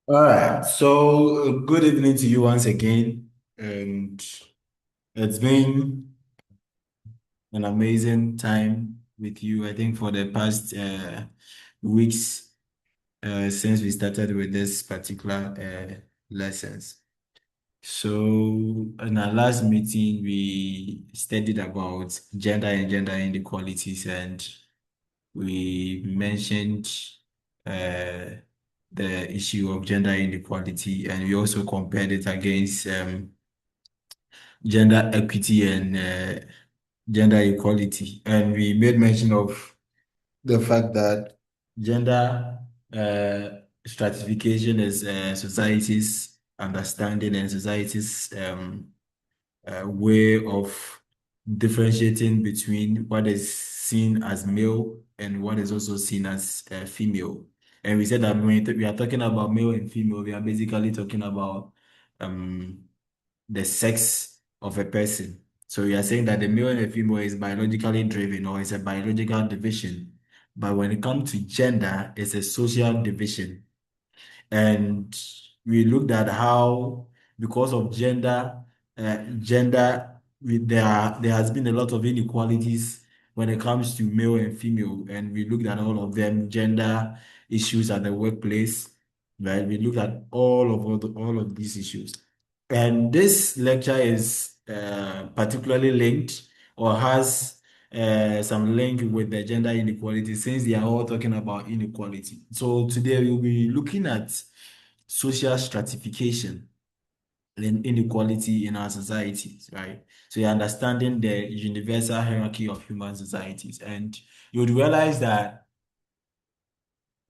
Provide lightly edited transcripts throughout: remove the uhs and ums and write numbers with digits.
All right. So, good evening to you once again. And it's been an amazing time with you, I think, for the past weeks since we started with this particular lessons. So, in our last meeting, we studied about gender and gender inequalities, and we mentioned uh, the issue of gender inequality, and we also compared it against gender equity and gender equality. And we made mention of the fact that gender uh, stratification is society's understanding and society's way of differentiating between what is seen as male and what is also seen as female. And we said that when we are talking about male and female, we are basically talking about um, the sex of a person. So we are saying that the male and the female is biologically driven or it's a biological division. But when it comes to gender, it's a social division. And we looked at how, because of there has been a lot of inequalities when it comes to male and female, and we looked at all of them, gender issues at the workplace, right? We looked at all of these issues, and this lecture is particularly linked or has some link with the gender inequality since they are all talking about inequality. So today we'll be looking at social stratification and inequality in our societies, right? So you're understanding the universal hierarchy of human societies, and you would realize that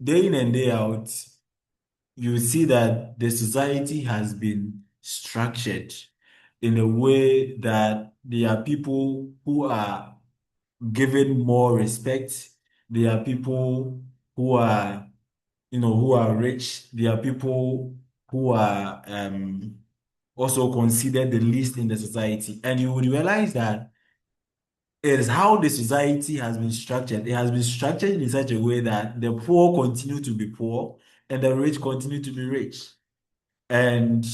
day in and day out, you see that the society has been structured in a way that there are people who are given more respect. There are people who are, who are rich. There are people who are also considered the least in the society. And you would realize that it is how the society has been structured. It has been structured in such a way that the poor continue to be poor and the rich continue to be rich. And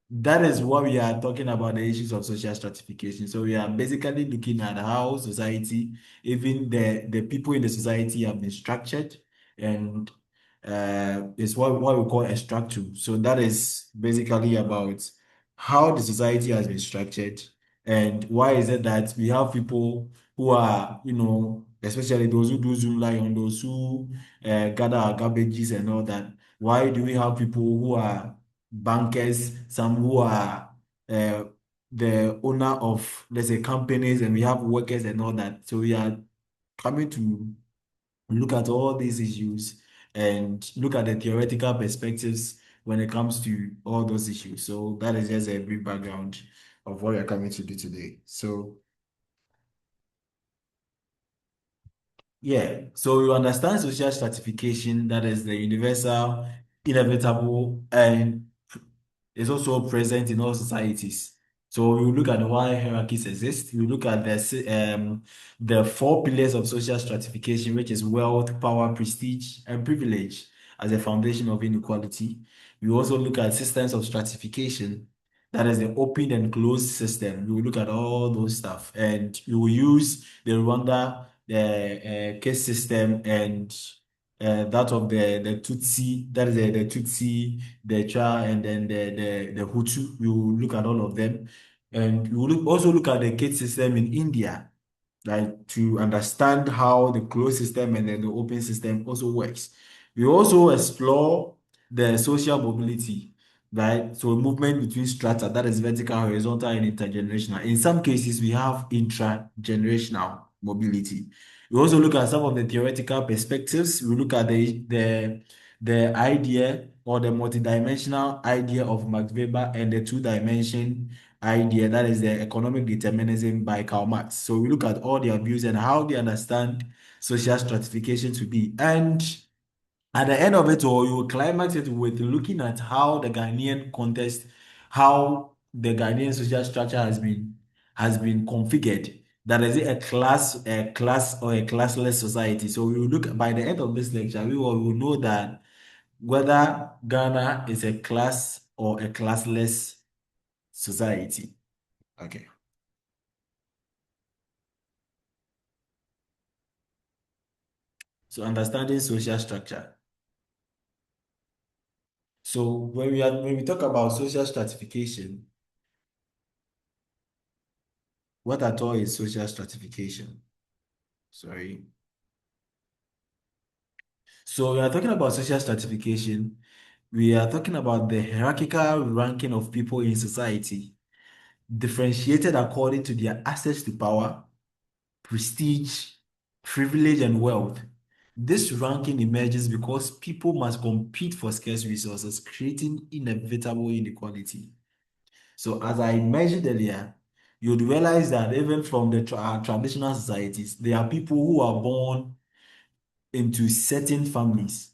that is what we are talking about, the issues of social stratification. So we are basically looking at how society, even the people in the society have been structured, and it's what we call a structure. So that is basically about how the society has been structured and why is it that we have people who are, especially those who do Zoom Lion, those who gather our garbages and all that. Why do we have people who are bankers, some who are uh, the owner of, let's say, companies, and we have workers and all that. So we are coming to look at all these issues and look at the theoretical perspectives when it comes to all those issues. So that is just a brief background of what we are coming to do today. So yeah, so you understand social stratification, that is the universal, inevitable, and is also present in all societies. So we look at why hierarchies exist. We look at the four pillars of social stratification, which is wealth, power, prestige, and privilege as a foundation of inequality. We also look at systems of stratification, that is the open and closed system. We will look at all those stuff, and we will use the Rwanda the case system and that of the Tutsi, that is the Tutsi, the Cha, and then the Hutu. We will look at all of them. And we will also look at the gate system in India, like to understand how the closed system and then the open system also works. We also explore the social mobility, right? So movement between strata, that is vertical, horizontal, and intergenerational. In some cases, we have intragenerational mobility. We also look at some of the theoretical perspectives. We look at the idea or the multidimensional idea of Max Weber and the two-dimension idea, that is the economic determinism by Karl Marx. So we look at all their views and how they understand social stratification to be. And at the end of it all, you will climax it with looking at how the Ghanaian context, how the Ghanaian social structure has been configured. That is it a class or a classless society. So we will look by the end of this lecture, we will know that whether Ghana is a class or a classless society. Okay. So understanding social structure. So when we talk about social stratification, what at all is social stratification? Sorry. So we are talking about social stratification. We are talking about the hierarchical ranking of people in society, differentiated according to their access to power, prestige, privilege, and wealth. This ranking emerges because people must compete for scarce resources, creating inevitable inequality. So, as I mentioned earlier, you'd realize that even from the traditional societies, there are people who are born into certain families.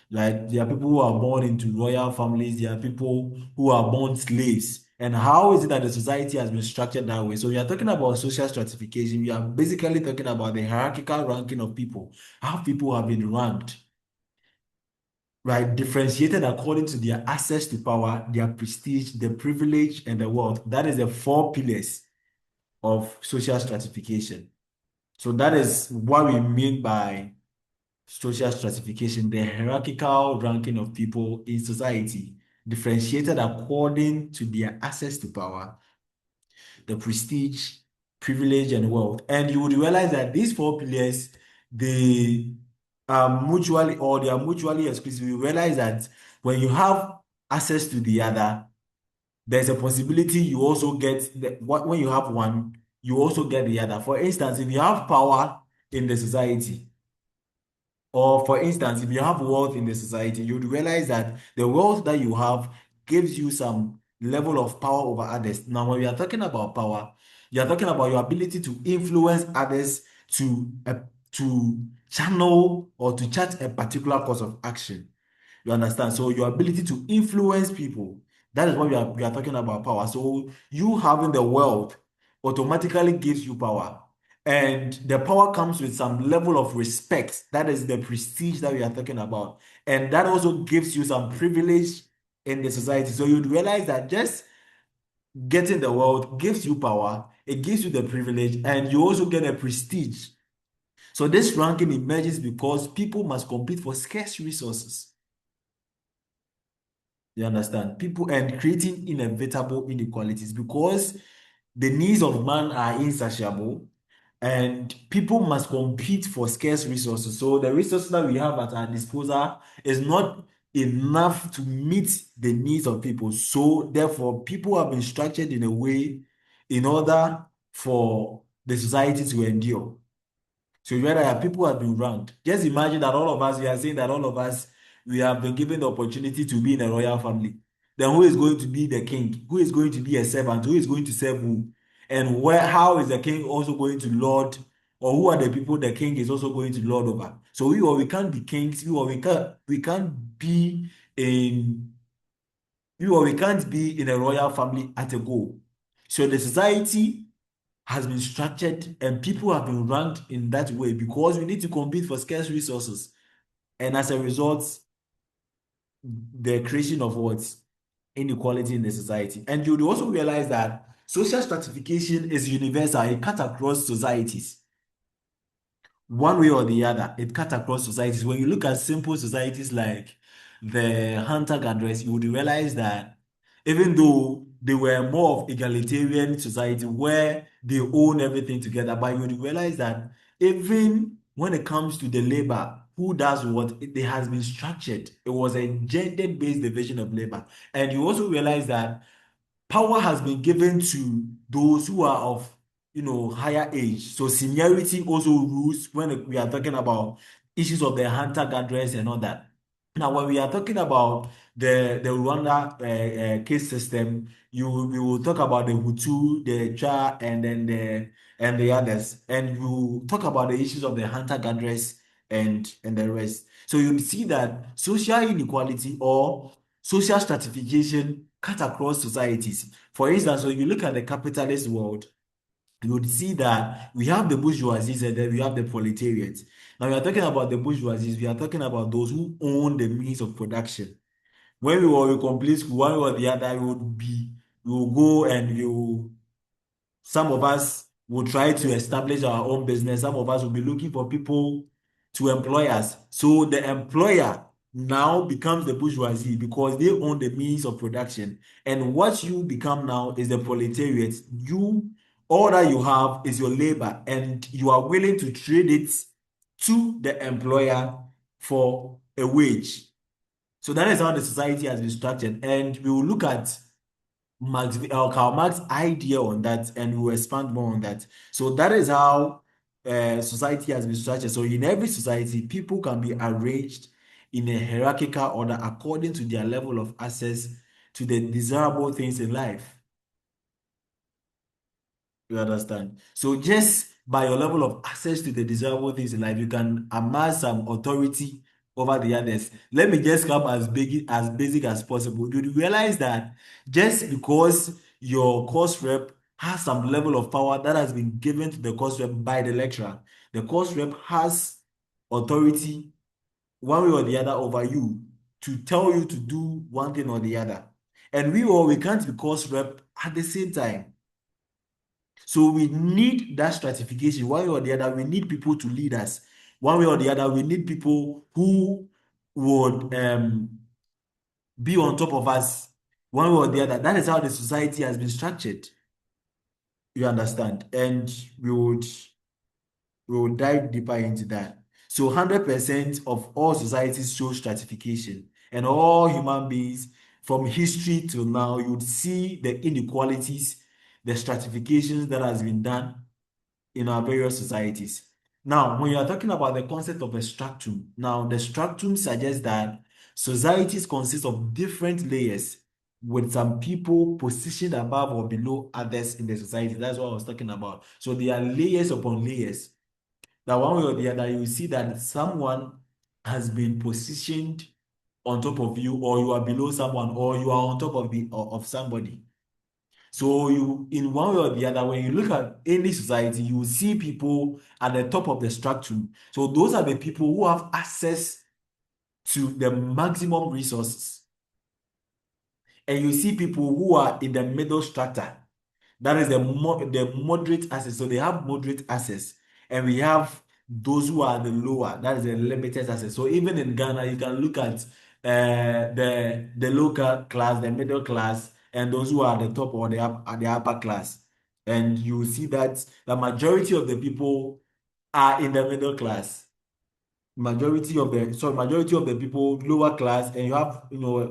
Like there are people who are born into royal families, there are people who are born slaves. And how is it that the society has been structured that way? So we are talking about social stratification. We are basically talking about the hierarchical ranking of people, how people have been ranked, right? Differentiated according to their access to power, their prestige, their privilege, and the wealth. That is the four pillars of social stratification. So that is what we mean by social stratification, the hierarchical ranking of people in society, differentiated according to their access to power, the prestige, privilege, and wealth. And you would realize that these four pillars, they are mutually or they are mutually exclusive. You realize that when you have access to the other, there's a possibility you also get when you have one, you also get the other. For instance, if you have power in the society, or for instance, if you have wealth in the society, you'd realize that the wealth that you have gives you some level of power over others. Now, when we are talking about power, you are talking about your ability to influence others to channel or to chart a particular course of action. You understand? So your ability to influence people, that is what we are talking about power. So you having the wealth automatically gives you power. And the power comes with some level of respect. That is the prestige that we are talking about. And that also gives you some privilege in the society. So you'd realize that just getting the wealth gives you power, it gives you the privilege, and you also get a prestige. So this ranking emerges because people must compete for scarce resources. You understand? People and creating inevitable inequalities because the needs of man are insatiable and people must compete for scarce resources. So the resources that we have at our disposal is not enough to meet the needs of people. So therefore, people have been structured in a way in order for the society to endure. So you realize that people have been ranked. Just imagine that all of us, we are saying that all of us, we have been given the opportunity to be in a royal family. Then who is going to be the king? Who is going to be a servant? Who is going to serve who? And where? How is the king also going to lord? Or who are the people the king is also going to lord over? So we can't be kings. We can't be in we can't be in a royal family at a go. So the society has been structured and people have been ranked in that way because we need to compete for scarce resources. And as a result, the creation of what? Inequality in the society. And you'd also realize that social stratification is universal, it cuts across societies one way or the other, it cut across societies. When you look at simple societies like the hunter-gatherers, you would realize that even though they were more of egalitarian society where they own everything together, but you would realize that even when it comes to the labor, who does what, it has been structured. It was a gender-based division of labor. And you also realize that power has been given to those who are of higher age. So seniority also rules when we are talking about issues of the hunter gatherers and all that. Now, when we are talking about the Rwanda case system, we will talk about the Hutu, the Twa, and then the others, and we will talk about the issues of the hunter gatherers and the rest. So you see that social inequality or social stratification cut across societies. For instance, when you look at the capitalist world, you would see that we have the bourgeoisie and then we have the proletariat. Now we are talking about the bourgeoisie, we are talking about those who own the means of production. When we were in complete school, one or the other we will go and we will some of us will try to establish our own business. Some of us will be looking for people to employ us. So the employer now becomes the bourgeoisie because they own the means of production. And what you become now is the proletariat. All that you have is your labor, and you are willing to trade it to the employer for a wage. So that is how the society has been structured. And we will look at Karl Marx's idea on that, and we'll expand more on that. So that is how society has been structured. So in every society, people can be arranged in a hierarchical order according to their level of access to the desirable things in life. You understand? So just by your level of access to the desirable things in life, you can amass some authority over the others. Let me just come as basic as possible. Do you realize that just because your course rep has some level of power that has been given to the course rep by the lecturer, the course rep has authority one way or the other over you to tell you to do one thing or the other. And we can't be course rep at the same time. So we need that stratification. One way or the other, we need people to lead us. One way or the other, we need people who would be on top of us. One way or the other. That is how the society has been structured. You understand? And we would we will dive deeper into that. So 100% of all societies show stratification, and all human beings from history till now, you would see the inequalities, the stratifications that has been done in our various societies. Now, when you are talking about the concept of a stratum, now the stratum suggests that societies consist of different layers with some people positioned above or below others in the society. That's what I was talking about. So there are layers upon layers. That one way or the other, you see that someone has been positioned on top of you, or you are below someone, or you are on top of somebody. So you, in one way or the other, when you look at any society, you will see people at the top of the structure. So those are the people who have access to the maximum resources. And you see people who are in the middle strata. That is the moderate access. So they have moderate access. And we have those who are the lower. That is the limited access. So even in Ghana, you can look at the local class, the middle class, and those who are at the top or the upper class. And you will see that the majority of the people are in the middle class. Majority of the people lower class, and you have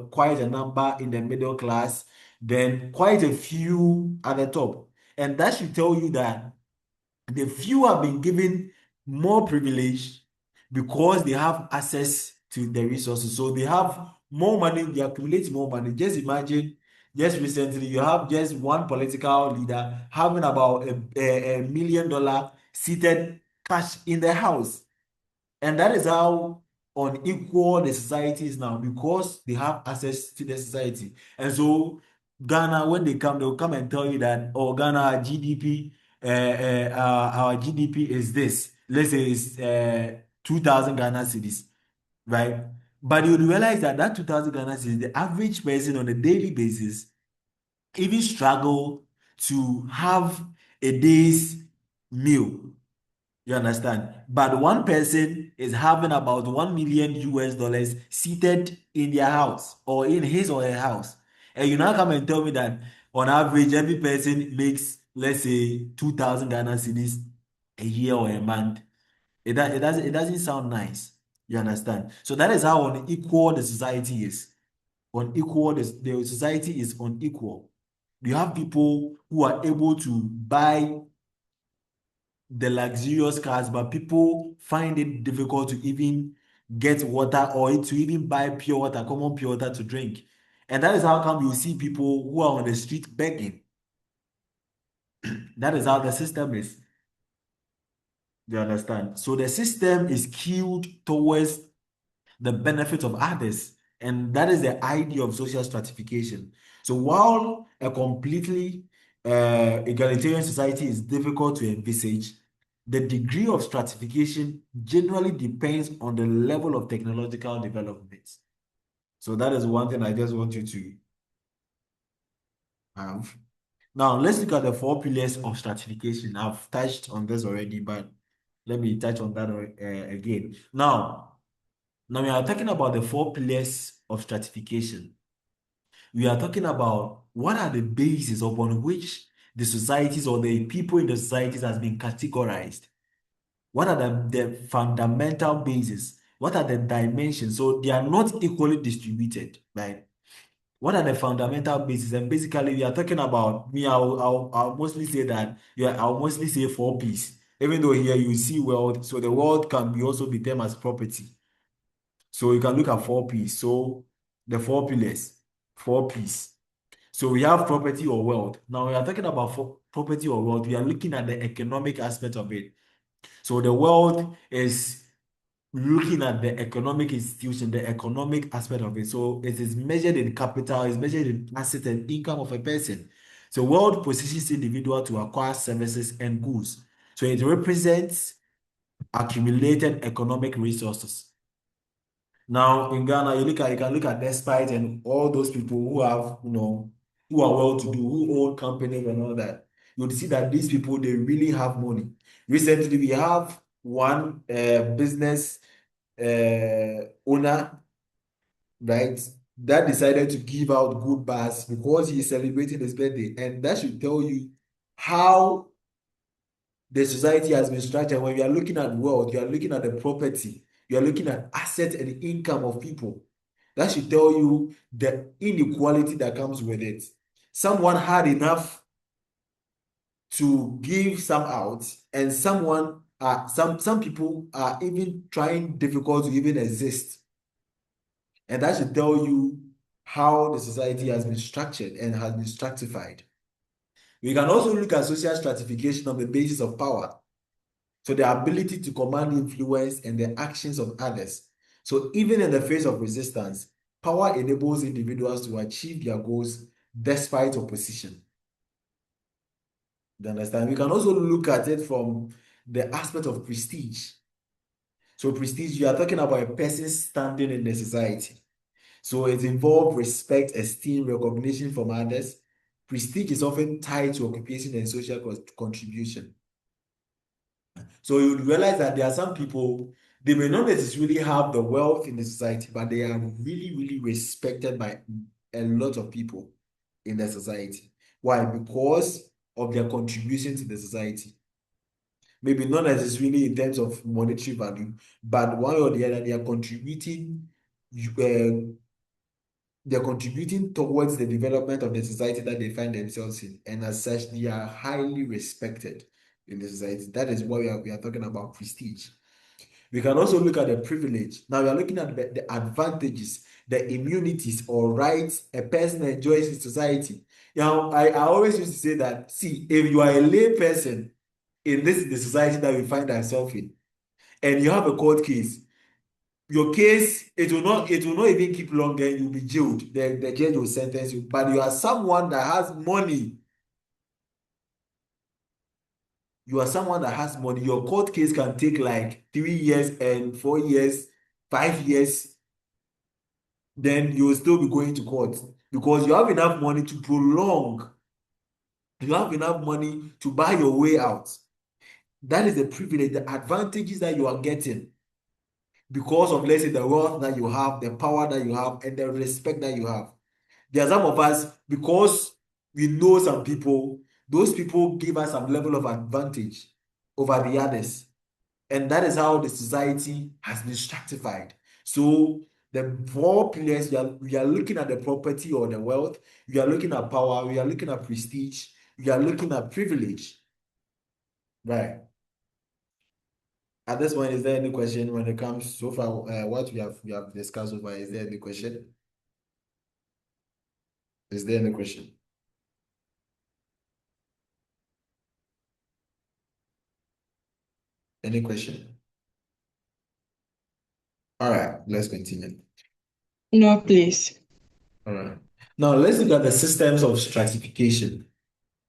quite a number in the middle class, then quite a few at the top. And that should tell you that the few have been given more privilege because they have access to the resources. So they have more money, they accumulate more money. Just imagine, just recently, you have just one political leader having about a $1 million seated cash in the house. And that is how unequal the society is now, because they have access to the society. And so Ghana, when they come, they'll come and tell you that, oh, Ghana GDP, our GDP is this. Let's say it's 2,000 Ghana cedis, right? But you realize that 2,000 Ghana cedis, the average person on a daily basis even struggle to have a day's meal. You understand? But one person is having about 1 million US dollars seated in their house or in his or her house. And you now come and tell me that on average, every person makes, let's say, 2,000 Ghana cedis a year or a month. It doesn't sound nice. You understand? So that is how unequal the society is. Unequal, the society is unequal. You have people who are able to buy the luxurious cars, but people find it difficult to even get water or to even buy pure water, common pure water to drink. And that is how come you see people who are on the street begging. That is how the system is. You understand? So the system is skewed towards the benefit of others. And that is the idea of social stratification. So while a completely egalitarian society is difficult to envisage, the degree of stratification generally depends on the level of technological development. So that is one thing I just want you to have. Now, let's look at the four pillars of stratification. I've touched on this already, but let me touch on that again. Now we are talking about the four pillars of stratification. We are talking about what are the bases upon which the societies or the people in the societies has been categorized. What are the fundamental bases? What are the dimensions? So they are not equally distributed, right? What are the fundamental bases? And basically, we are talking about me. I'll mostly say that yeah. I'll mostly say four P's. Even though here you see world, so the world can be also be termed as property. So you can look at four P's. So the four pillars, four P's. So we have property or wealth. Now we are talking about property or wealth. We are looking at the economic aspect of it. So the wealth is looking at the economic institution, the economic aspect of it. So it is measured in capital, it's measured in asset and income of a person. So wealth positions individual to acquire services and goods. So it represents accumulated economic resources. Now in Ghana, you can look at Despite and all those people who have, who are well-to-do, who own companies and all that. You would see that these people they really have money. Recently, we have one business owner, right, that decided to give out good bars because he's celebrating his birthday, and that should tell you how the society has been structured. When you are looking at wealth, you are looking at the property, you are looking at assets and income of people. That should tell you the inequality that comes with it. Someone had enough to give some out, and some people are even trying difficult to even exist. And that should tell you how the society has been structured and has been stratified. We can also look at social stratification on the basis of power. So the ability to command influence and the actions of others. So even in the face of resistance, power enables individuals to achieve their goals despite opposition. You understand? We can also look at it from the aspect of prestige. So prestige, you are talking about a person's standing in the society. So it involves respect, esteem, recognition from others. Prestige is often tied to occupation and social contribution. So you realize that there are some people, they may not necessarily have the wealth in the society, but they are really, really respected by a lot of people in the society. Why? Because of their contribution to the society. Maybe not necessarily in terms of monetary value, but one or the other, they are contributing they're contributing towards the development of the society that they find themselves in. And as such, they are highly respected in the society. That is what we are talking about prestige. We can also look at the privilege. Now we are looking at the advantages, the immunities or rights a person enjoys in society. I always used to say that, see, if you are a lay person in the society that we find ourselves in, and you have a court case, your case, it will not even keep long and you'll be jailed. The judge will sentence you. But you are someone that has money. You are someone that has money. Your court case can take like 3 years and 4 years, 5 years. Then you will still be going to court because you have enough money to prolong. You have enough money to buy your way out. That is the privilege, the advantages that you are getting because of, let's say, the wealth that you have, the power that you have, and the respect that you have. There are some of us, because we know some people, those people give us some level of advantage over the others. And that is how the society has been stratified. So the four pillars, we are looking at the property or the wealth, we are looking at power, we are looking at prestige, we are looking at privilege. Right. At this point, is there any question when it comes so far? What we have discussed so far? Is there any question? Is there any question? Any question? All right, let's continue. No, please. All right. Now let's look at the systems of stratification.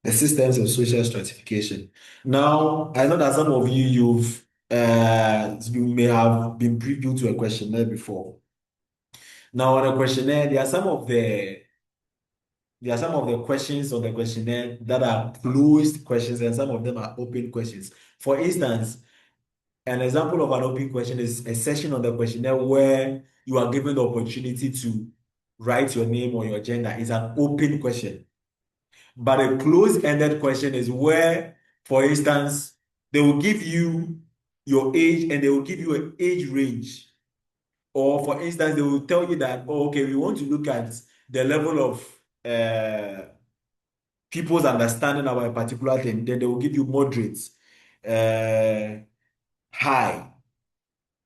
the systems of social stratification. Now, I know that some of you may have been previewed to a questionnaire before. Now, on a questionnaire, there are some of the questions on the questionnaire that are closed questions, and some of them are open questions. For instance, an example of an open question is a section on the questionnaire where you are given the opportunity to write your name or your gender. It's an open question. But a closed-ended question is where, for instance, they will give you your age and they will give you an age range. Or, for instance, they will tell you that, oh, okay, we want to look at the level of people's understanding about a particular thing. Then they will give you moderate, uh, high,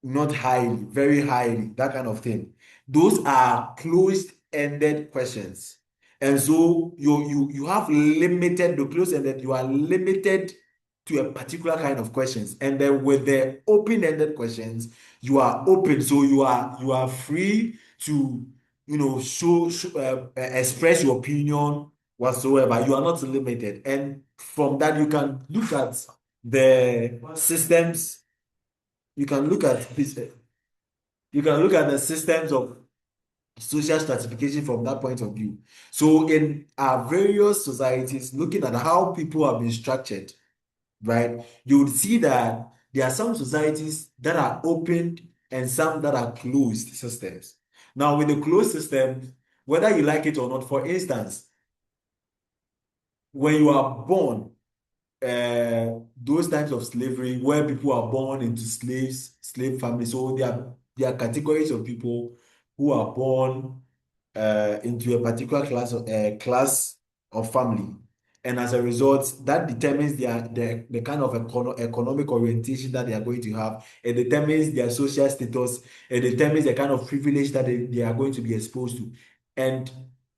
not highly, very highly, that kind of thing. Those are closed-ended questions. And so you have limited the closed-ended, you are limited to a particular kind of questions. And then with the open-ended questions, you are open. So you are free to express your opinion whatsoever. You are not limited. And from that, you can look at the systems, you can look at this you can look at the systems of social stratification from that point of view. So in our various societies, looking at how people have been structured, right, you would see that there are some societies that are open and some that are closed systems. Now, with the closed system, whether you like it or not, for instance, when you are born, those types of slavery where people are born into slave families. So there are categories of people who are born into a particular class of family, and as a result, that determines the kind of economic orientation that they are going to have. It determines their social status. It determines the kind of privilege that they are going to be exposed to, and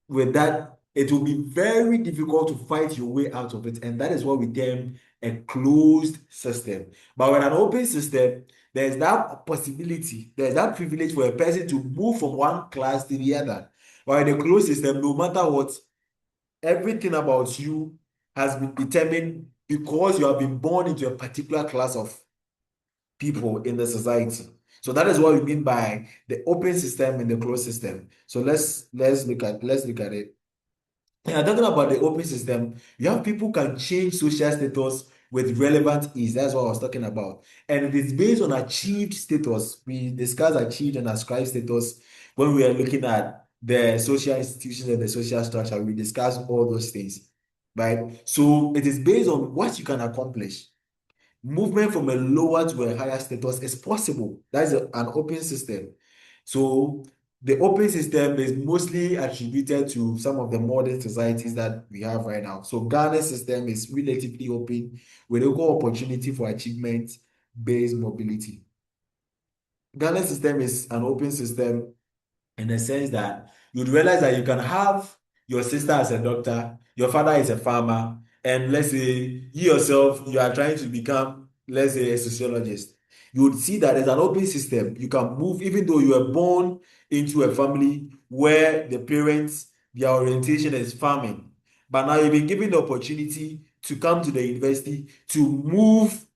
with that, it will be very difficult to fight your way out of it. And that is what we term a closed system. But with an open system, there's that possibility, there's that privilege for a person to move from one class to the other. But in a closed system, no matter what, everything about you has been determined because you have been born into a particular class of people in the society. So that is what we mean by the open system and the closed system. So let's look at it. Yeah, talking about the open system, you have people can change social status with relevant ease. That's what I was talking about. And it is based on achieved status. We discuss achieved and ascribed status when we are looking at the social institutions and the social structure. We discuss all those things, right? So it is based on what you can accomplish. Movement from a lower to a higher status is possible. That's an open system. So the open system is mostly attributed to some of the modern societies that we have right now. So Ghana's system is relatively open with equal opportunity for achievement-based mobility. Ghana's system is an open system in the sense that you'd realize that you can have your sister as a doctor, your father is a farmer, and let's say you yourself, you are trying to become, let's say, a sociologist. You would see that as an open system. You can move, even though you were born into a family where the parents, their orientation is farming. But now you've been given the opportunity to come to the university to move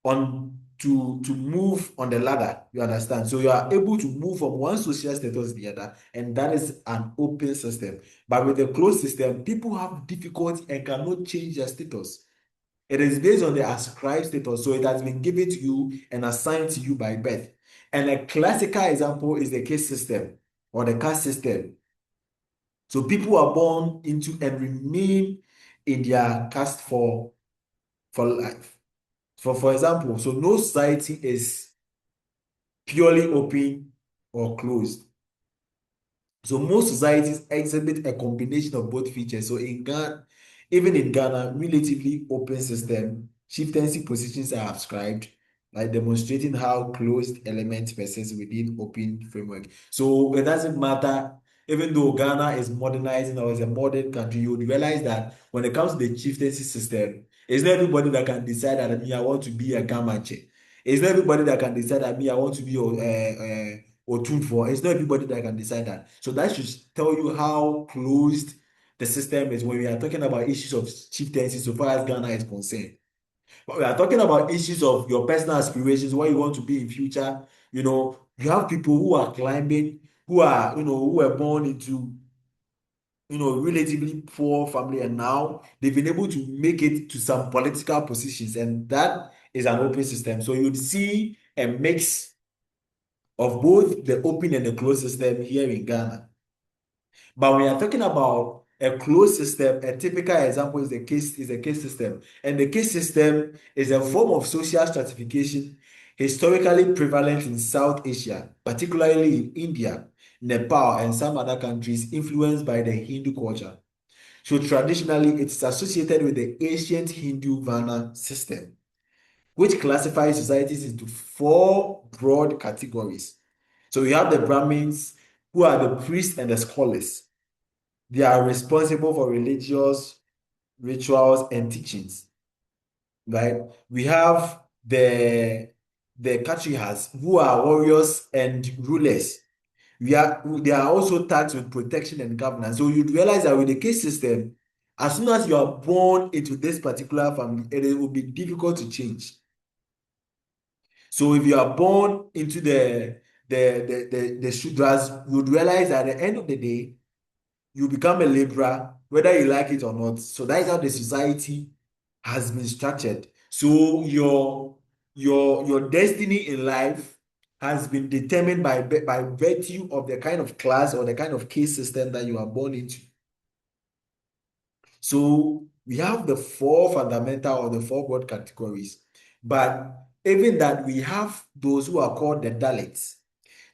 on the ladder, you understand? So you are able to move from one social status to the other, and that is an open system. But with a closed system, people have difficulty and cannot change their status. It is based on the ascribed status, so it has been given to you and assigned to you by birth. And a classical example is the caste system or the caste system. So people are born into and remain in their caste for life. For example, so no society is purely open or closed. So most societies exhibit a combination of both features. So in Ghana, even in Ghana, relatively open system, chieftaincy positions are ascribed, like demonstrating how closed elements persist within open framework. So it doesn't matter, even though Ghana is modernizing or is a modern country, you would realize that when it comes to the chieftaincy system, it's not everybody that can decide that me, I want to be a Gamanche. It's not everybody that can decide that me, I want to be or tuned for. It's not everybody that can decide that. So that should tell you how closed the system is when we are talking about issues of chieftaincy so far as Ghana is concerned. But we are talking about issues of your personal aspirations, what you want to be in future. You have people who are climbing, who were born into, relatively poor family, and now they've been able to make it to some political positions, and that is an open system. So you'd see a mix of both the open and the closed system here in Ghana. But we are talking about a closed system. A typical example is a case system. And the case system is a form of social stratification historically prevalent in South Asia, particularly in India, Nepal, and some other countries influenced by the Hindu culture. So traditionally, it's associated with the ancient Hindu Varna system, which classifies societies into four broad categories. So we have the Brahmins, who are the priests and the scholars. They are responsible for religious rituals and teachings, right? We have the Kshatriyas, who are warriors and rulers. They are also tasked with protection and governance. So you'd realize that with the caste system, as soon as you are born into this particular family, it will be difficult to change. So if you are born into the Shudras, you would realize that at the end of the day, you become a laborer, whether you like it or not. So that is how the society has been structured. So your destiny in life has been determined by virtue of the kind of class or the kind of case system that you are born into. So we have the four fundamental or the four broad categories. But even that, we have those who are called the Dalits.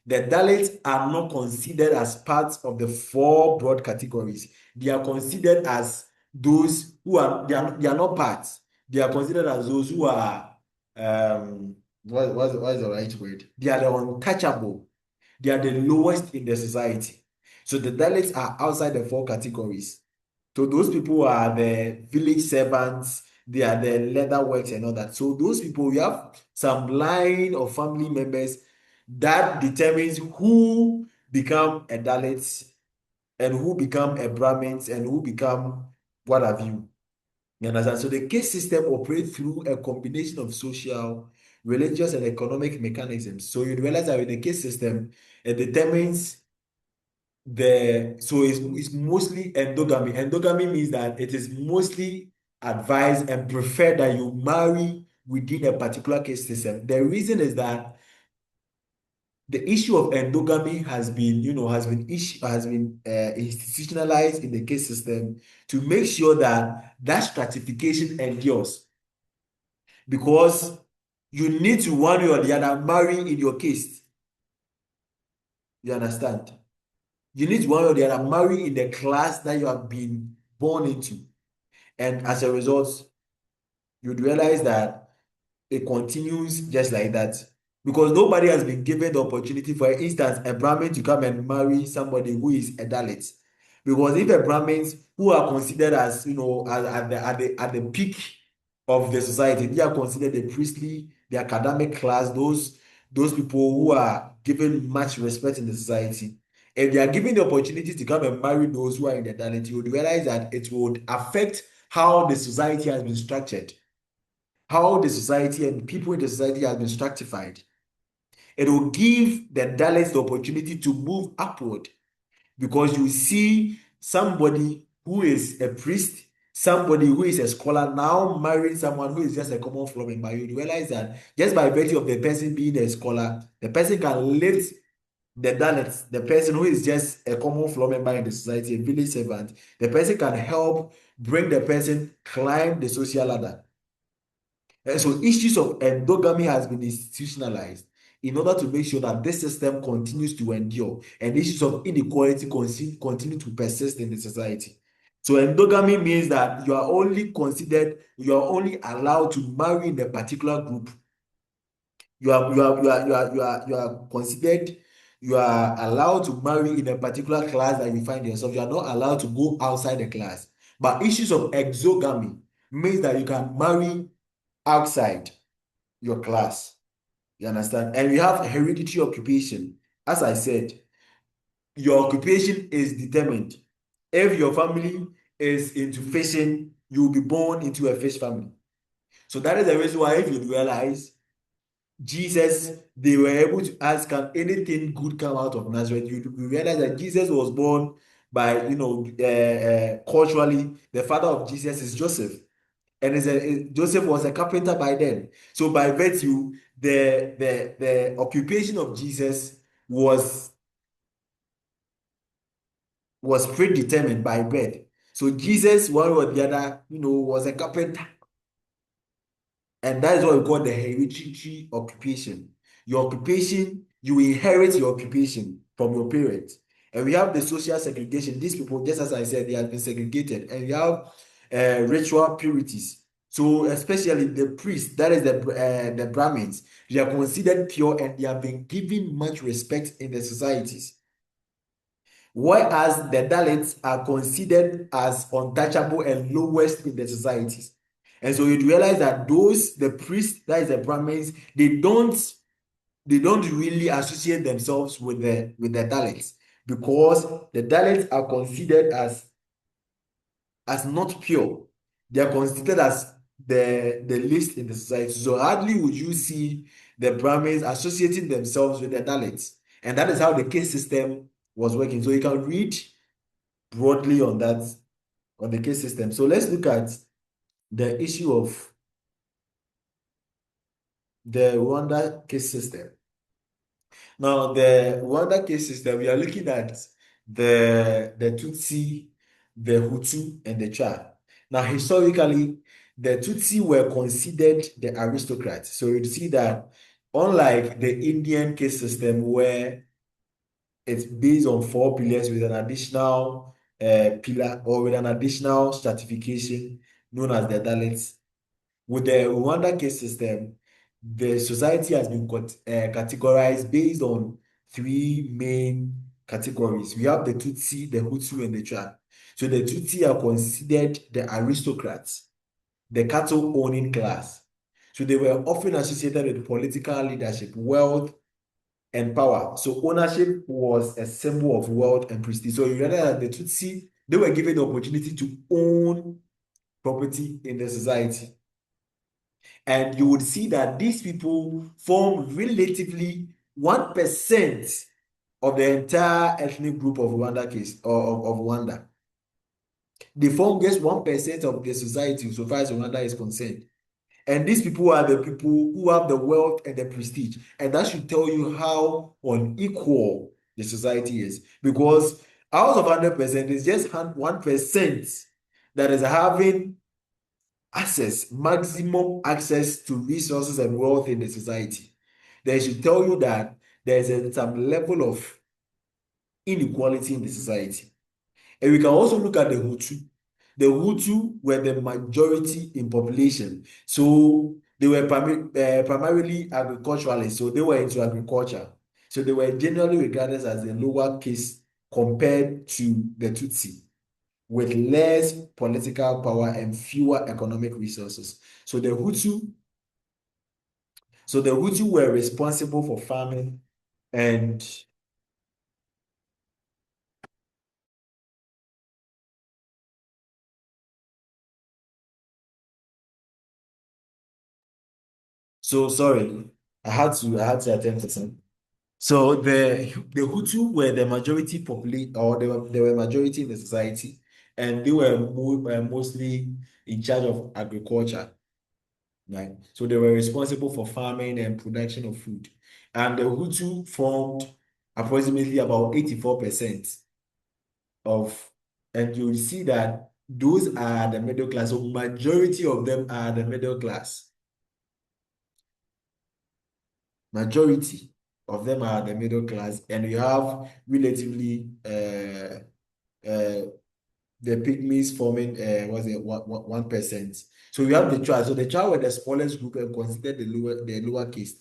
The Dalits are not considered as part of the four broad categories. They are considered as those who are they are not parts. They are considered as those who are what is the right word? They are the untouchable. They are the lowest in the society. So the Dalits are outside the four categories. So those people are the village servants, they are the leather works and all that. So those people, we have some line of family members that determines who become a Dalit and who become a Brahmins and who become what have you. You understand? So the caste system operates through a combination of social, religious, and economic mechanisms. So you realize that with the caste system, it determines it's mostly endogamy. Endogamy means that it is mostly advised and preferred that you marry within a particular caste system. The reason is that the issue of endogamy has been institutionalized in the caste system to make sure that that stratification endures, because you need to one way or the other marry in your caste. You understand? You need one or the other marry in the class that you have been born into. And as a result, you'd realize that it continues just like that. Because nobody has been given the opportunity, for instance, a Brahmin to come and marry somebody who is a Dalit. Because if a Brahmins who are considered as, at the peak of the society, they are considered the priestly, the academic class, those people who are given much respect in the society. If they are given the opportunity to come and marry those who are in the Dalit, you would realize that it would affect how the society has been structured, how the society and people in the society has been stratified. It will give the Dalits the opportunity to move upward, because you see somebody who is a priest, somebody who is a scholar now marrying someone who is just a common floor member. You realize that just by virtue of the person being a scholar, the person can lift the Dalits, the person who is just a common floor member in the society, a village servant. The person can help bring the person climb the social ladder. And so issues of endogamy has been institutionalized in order to make sure that this system continues to endure and issues of inequality continue to persist in the society. So endogamy means that you are only allowed to marry in a particular group. You are considered, you are allowed to marry in a particular class that you find yourself. You are not allowed to go outside the class. But issues of exogamy means that you can marry outside your class. You understand? And we have hereditary occupation. As I said, your occupation is determined. If your family is into fishing, you will be born into a fish family. So that is the reason why, if you realize, Jesus, they were able to ask, can anything good come out of Nazareth? You realize that Jesus was born by, culturally, the father of Jesus is Joseph. And Joseph was a carpenter by then. So by virtue, the occupation of Jesus was predetermined by birth. So Jesus, one or the other, was a carpenter. And that is what we call the hereditary occupation. Your occupation, you inherit your occupation from your parents. And we have the social segregation. These people, just as I said, they have been segregated. And we have ritual purities. So especially the priests, that is the Brahmins, they are considered pure and they have been given much respect in the societies. Whereas the Dalits are considered as untouchable and lowest in the societies. And so you realize that the priests, that is the Brahmins, they don't really associate themselves with the Dalits, because the Dalits are considered as not pure. They are considered as the least in the society. So hardly would you see the Brahmins associating themselves with the Dalits. And that is how the caste system was working. So you can read broadly on that, on the case system. So let's look at the issue of the Rwanda case system. Now, the Rwanda case system, we are looking at the Tutsi, the Hutu, and the Twa. Now, historically, the Tutsi were considered the aristocrats. So you see that, unlike the Indian case system, where it's based on four pillars with an additional pillar, or with an additional stratification known as the Dalits. With the Rwanda case system, the society has been categorized based on three main categories. We have the Tutsi, the Hutu, and the Twa. So the Tutsi are considered the aristocrats, the cattle owning class. So they were often associated with political leadership, wealth, and power. So ownership was a symbol of wealth and prestige. So you realize that the Tutsi, they were given the opportunity to own property in the society. And you would see that these people form relatively 1% of the entire ethnic group of Rwanda case, or of Rwanda. They form just 1% of the society so far as Rwanda is concerned. And these people are the people who have the wealth and the prestige. And that should tell you how unequal the society is. Because out of 100%, it's just 1% that is having maximum access to resources and wealth in the society. They should tell you that there's some level of inequality in the society. And we can also look at the Hutu. The Hutu were the majority in population. So they were primarily agriculturalists. So they were into agriculture. So they were generally regarded as the lower caste compared to the Tutsi, with less political power and fewer economic resources. So the Hutu were responsible for farming and so sorry, I had to attempt something. So the Hutu were the majority population, or they were majority in the society, and they were mostly in charge of agriculture, right? So they were responsible for farming and production of food. And the Hutu formed approximately about 84% of, and you'll see that those are the middle class. So majority of them are the middle class. Majority of them are the middle class, and we have relatively uh, the pygmies forming what's it 1%. So we have the tribe. So the tribe were the smallest group and considered the lower caste.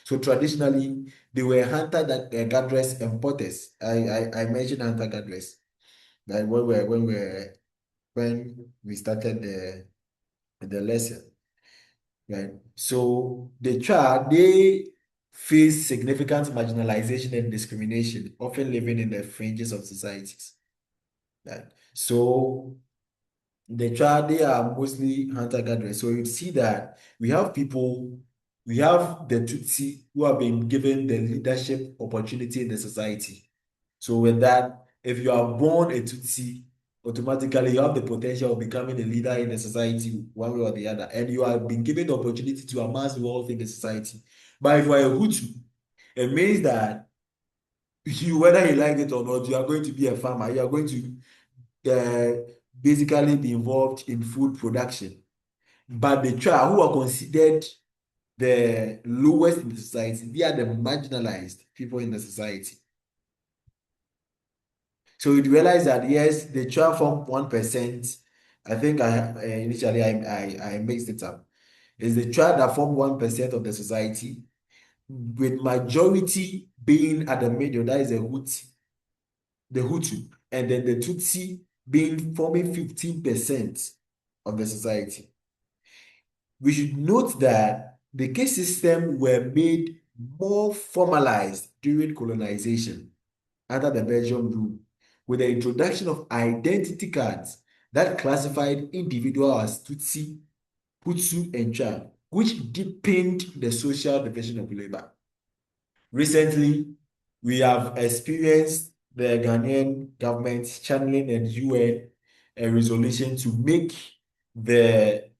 So traditionally they were hunter gatherers and potters. I mentioned hunter gatherers, like when we started the lesson, right? So the tribe, they face significant marginalization and discrimination, often living in the fringes of societies. Right. So the tribe, they are mostly hunter-gatherers. So you see that we have the Tutsi who have been given the leadership opportunity in the society. So with that, if you are born a Tutsi, automatically you have the potential of becoming a leader in the society one way or the other. And you have been given the opportunity to amass wealth in the society. But if you are a Hutu, it means that you, whether you like it or not, you are going to be a farmer. You are going to basically be involved in food production. But the tribe who are considered the lowest in the society, they are the marginalized people in the society. So you realize that yes, the tribe form 1%. I think initially I mixed it up. It's the tribe that form 1% of the society, with majority being at the middle, that is the Hutu, and then the Tutsi being forming 15% of the society. We should note that the caste system were made more formalized during colonization under the Belgian rule, with the introduction of identity cards that classified individuals as Tutsi, Hutu, and Cham, which deepened the social division of labor. Recently, we have experienced the Ghanaian government channeling and UN a resolution to make the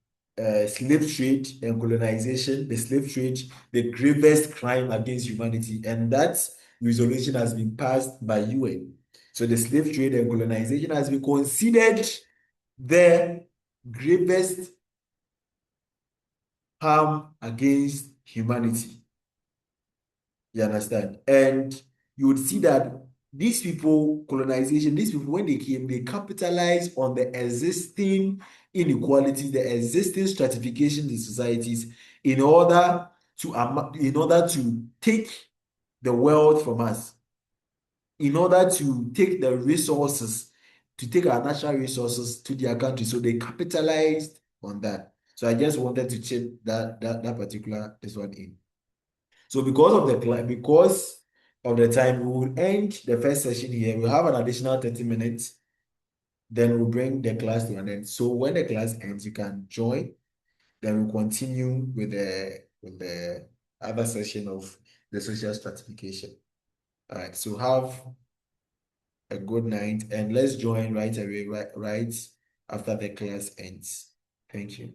slave trade and colonization, the slave trade, the gravest crime against humanity. And that resolution has been passed by UN. So the slave trade and colonization has been considered the gravest harm against humanity. You understand? And you would see that these people, colonization, these people, when they came, they capitalized on the existing inequalities, the existing stratification in societies in order to take the wealth from us, in order to take the resources, to take our natural resources to their country. So they capitalized on that. So I just wanted to check that particular this one in. So because of the time, we will end the first session here. We'll have an additional 30 minutes. Then we'll bring the class to an end. So when the class ends, you can join. Then we'll continue with the other session of the social stratification. All right. So have a good night, and let's join right away, right after the class ends. Thank you.